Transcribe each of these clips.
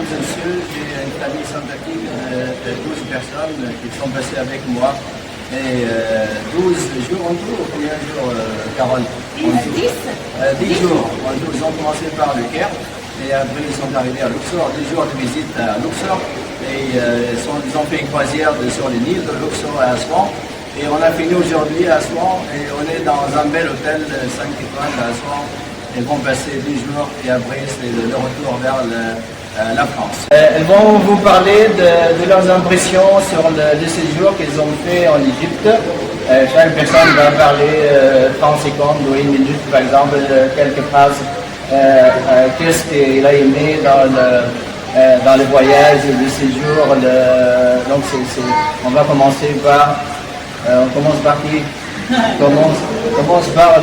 mesdames et messieurs, j'ai une famille sympathique de 12 personnes qui sont passées avec moi. Et 12 jours en tout, combien de jours, Carole? 10 jours. En tout, ils ont commencé par le Caire et après ils sont arrivés à Luxor, 10 jours de visite à Luxor. Et ils ont fait une croisière sur les Nils de Luxor à Aswan. Et on a fini aujourd'hui à Aswan et on est dans un bel hôtel 5 étoiles à Aswan. Ils vont passer 10 jours et après c'est le retour vers la France. Elles vont vous parler de leurs impressions sur le séjour qu'ils ont fait en Égypte. Chaque personne va parler 30 secondes ou une minute par exemple, quelques phrases. Qu'est-ce qu'il a aimé dans le voyage, le séjour. Donc on va commencer par... on commence par qui? On commence par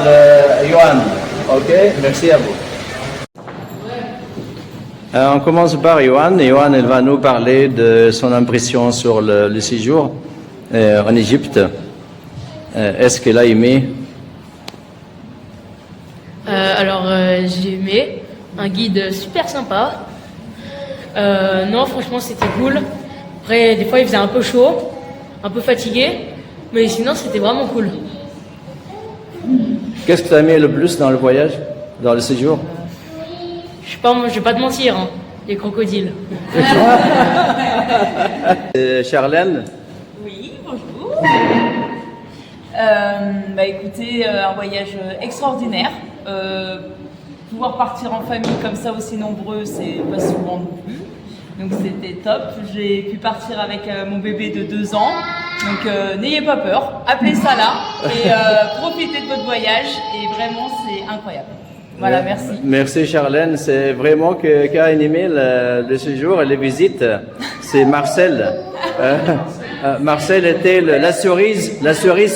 Johan. Ok, merci à vous. On commence par Johan. Johan, elle va nous parler de son impression sur le séjour en Égypte. Est-ce qu'elle a aimé? J'ai aimé. Un guide super sympa. Non, franchement, c'était cool. Après, des fois, il faisait un peu chaud, un peu fatigué. Mais sinon, c'était vraiment cool. Qu'est-ce que tu as aimé le plus dans le voyage, dans le séjour? Je vais pas te mentir, hein, les crocodiles. Charlène? Oui, bonjour. Écoutez, un voyage extraordinaire. Pouvoir partir en famille comme ça aussi nombreux, c'est pas souvent non plus. Donc c'était top. J'ai pu partir avec mon bébé de 2 ans. Donc n'ayez pas peur, appelez ça là et profitez de votre voyage. Et vraiment, c'est incroyable. Voilà, merci. Merci Charlène. C'est vraiment qui a animé le séjour et les visites. C'est Marcel. Marcel était la cerise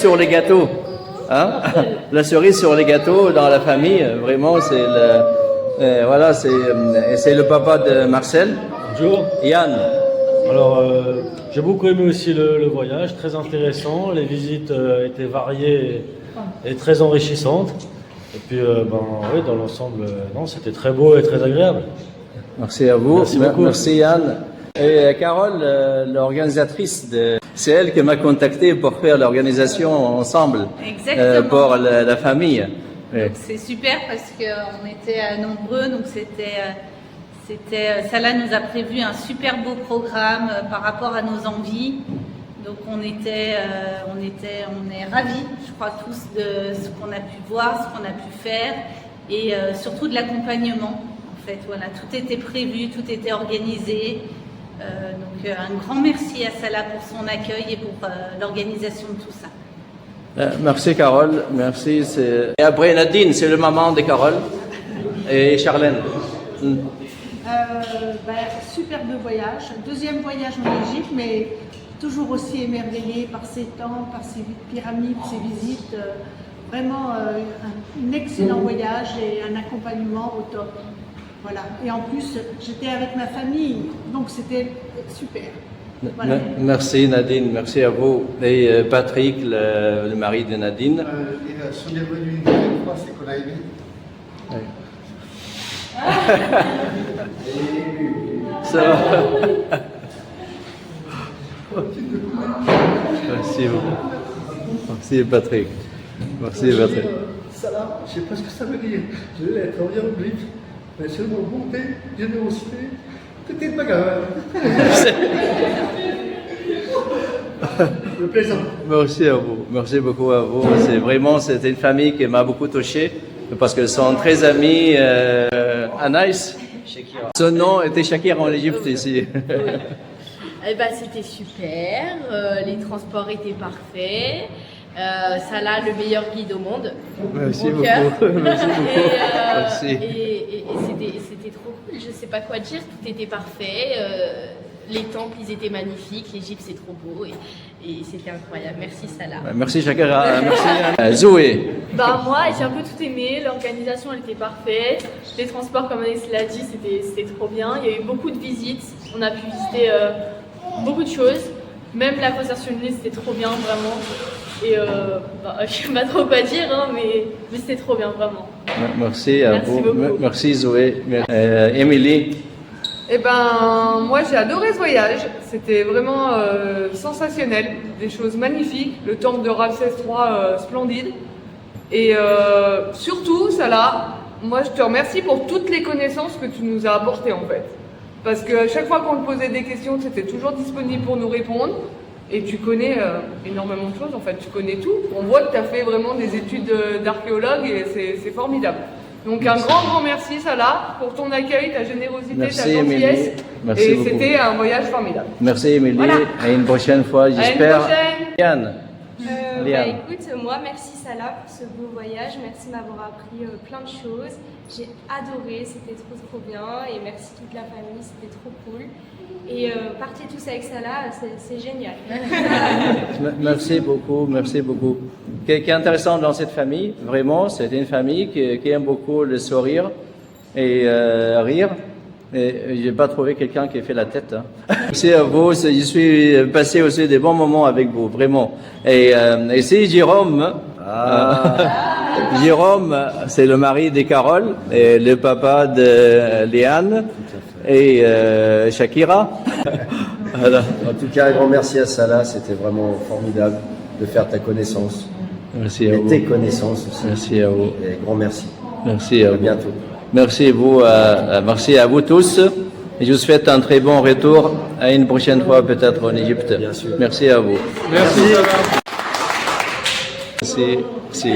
sur les gâteaux. Hein? La cerise sur les gâteaux dans la famille. Vraiment, c'est voilà, c'est le papa de Marcel. Bonjour. Yann. Alors, j'ai beaucoup aimé aussi le voyage, très intéressant. Les visites étaient variées et très enrichissantes. Et puis, oui, dans l'ensemble, non, c'était très beau et très agréable. Merci à vous. Merci beaucoup. Merci Yann. Et Carole, l'organisatrice, c'est elle qui m'a contacté pour faire l'organisation ensemble. Exactement. Pour la famille. Oui. C'est super parce qu'on était nombreux, donc Salah nous a prévu un super beau programme par rapport à nos envies. Donc on est ravis, je crois tous, de ce qu'on a pu voir, ce qu'on a pu faire et surtout de l'accompagnement. En fait, voilà, tout était prévu, tout était organisé. Donc un grand merci à Salah pour son accueil et pour l'organisation de tout ça. Merci Carole, merci. Et après Nadine, c'est le maman de Carole et Charlène. Superbe voyage, deuxième voyage en Égypte, mais toujours aussi émerveillé par ces temples, par ces pyramides, ces visites. Vraiment un excellent voyage et un accompagnement au top. Voilà. Et en plus, j'étais avec ma famille, donc c'était super. Voilà. Merci Nadine, merci à vous. Et Patrick, le mari de Nadine. Si on est venu une deuxième fois, c'est qu'on a aimé. Oui. Ça va. Merci beaucoup. Merci Patrick. Merci Patrick. Ça va, je ne sais pas ce que ça veut dire. Je vais être en hiéroglyphe, mais seulement bonté, générosité, tout est pas grave. Le plaisant. Merci à vous. Merci beaucoup à vous. C'était une famille qui m'a beaucoup touché parce qu'elles sont très amies. Anaïs, son nom était Shakira en Égypte ici. C'était super, les transports étaient parfaits, Salah, le meilleur guide au monde. Merci beaucoup. Merci beaucoup. Merci. Et c'était trop cool, je sais pas quoi dire, tout était parfait, les temples ils étaient magnifiques, l'Égypte c'est trop beau et c'était incroyable. Merci Salah. Merci Shakira, merci Zoé. Moi j'ai un peu tout aimé, l'organisation elle était parfaite, les transports comme Anaïs l'a dit c'était trop bien, il y a eu beaucoup de visites, on a pu visiter beaucoup de choses, même la concert sur le Nil c'était trop bien vraiment. Et je sais pas trop quoi dire, hein, mais c'était trop bien vraiment. Merci à vous. Beaucoup. Merci Zoé. Émilie. Eh ben, moi j'ai adoré ce voyage, c'était vraiment sensationnel, des choses magnifiques, le temple de Ramsès III splendide. Et surtout, Salah, moi je te remercie pour toutes les connaissances que tu nous as apportées en fait. Parce qu'à chaque fois qu'on te posait des questions, tu étais toujours disponible pour nous répondre. Et tu connais énormément de choses, en fait, tu connais tout. On voit que tu as fait vraiment des études d'archéologue et c'est formidable. Donc un grand merci Salah pour ton accueil, ta générosité, Merci, ta gentillesse. Merci et beaucoup. c'était un voyage formidable. Merci Émilie, Voilà. à une prochaine fois, j'espère. Yann. Léa. Écoute, moi merci Salah pour ce beau voyage, merci de m'avoir appris plein de choses. J'ai adoré, c'était trop bien et merci toute la famille, c'était trop cool. Et partez tous avec Salah, c'est génial. Merci beaucoup, merci beaucoup. Ce qui est intéressant dans cette famille, vraiment, c'est une famille qui aime beaucoup le sourire et rire. Et je n'ai pas trouvé quelqu'un qui ait fait la tête. Hein. Merci à vous, je suis passé aussi des bons moments avec vous, vraiment. Et c'est Jérôme. Jérôme, c'est le mari de Carole et le papa de Léane et Shakira. Voilà. En tout cas, un grand merci à Salah, c'était vraiment formidable de faire ta connaissance. Merci à vous. Tes connaissances aussi. Merci à vous. Et grand merci. Merci à vous. bientôt. Merci à vous tous. Et je vous souhaite un très bon retour à une prochaine fois peut-être en Égypte. Bien sûr. Merci à vous. Merci. Merci.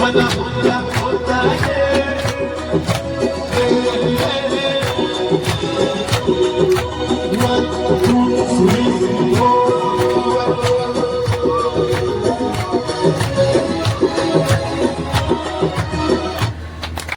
When